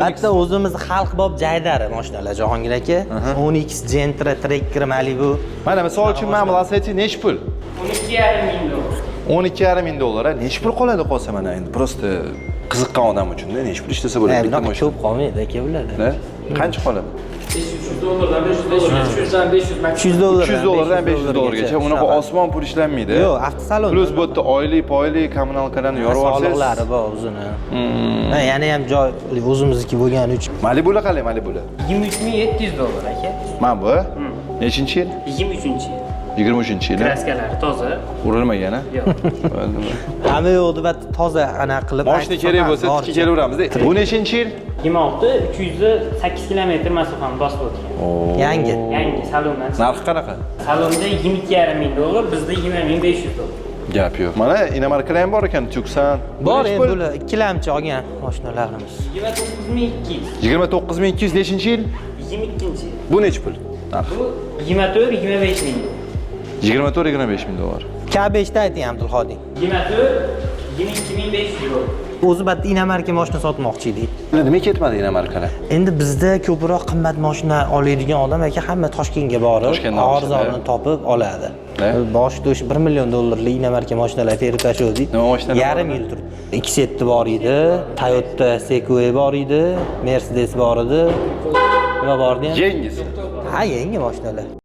Hatta o'zimiz xalq bob jaydari mashinalar Jahongir aka. Onix, Gentra, Tracker, Malibu. Mana misol uchun mana bu Lacetti necha pul? 12,5 ming dollar. 12,5 ming dollar. Necha pul qoladi qolsa mana endi prosta qiziqqan odam uchun-da necha pul ishlasa bo'ladi bitta mashina. Ko'p qolmaydi aka bularda. Qancha qoladi? 500 dollardan 500 max. 300 dollar. 300 dollardan 500 dollargacha. Unaqa osmon pul ishlanmaydi. Yo'q, avtosalon. Plus bu yerda oylik, poylik, kommunalkalarni yorib olsangiz. Soliqlari bor o'zini. Yana ham joy o'zimizniki bo'lgani uchun. Malibular qalay Malibular? 23,700 dollar aka. Mana bu. Nechinchi yil? 23-yil. 23-yil. Kraskalari toza. Urilmagan a? Yo'q. Hamma yo'qda bat toza ana qilib. Mashina kerak bo'lsa tikka kelaveramiz. Bu nechinchi yil? 26 308 kilometr masofani bosib o'tgan. Yangi. Yangi salondan. Narxi qanaqa? Salonda 22,5 ming dollar, bizda 20,500 dollar. Gap yo'q. Mana inomarkalar ham bor ekan, Tucson. Bor endi bular ikkilamchi olgan mashinalarimiz. 29,200. 29200 nechinchi yil? 22-yil. Bu necha pul? Narxi. Bu 24-25 ming. 24-25 ming dollar. K5 da ayting Abdulhodiy. 22,500 dollar. O'zi bat inomarka mashina sotmoqchi edik. Nima ketmadi inomarkalar? Endi bizda ko'proq qimmat mashina oladigan odam aka hamma Toshkentga borib, arzonini topib oladi. Boshida o'sha 1 million dollarlik inomarka mashinalar terib tashladik. Nima mashinalar? Yarim yil turdi. X7 bor edi, Toyota Sequoia bor edi, Mercedes bor edi. Nima bor edi? Yangiz. Ha, yangi mashinalar.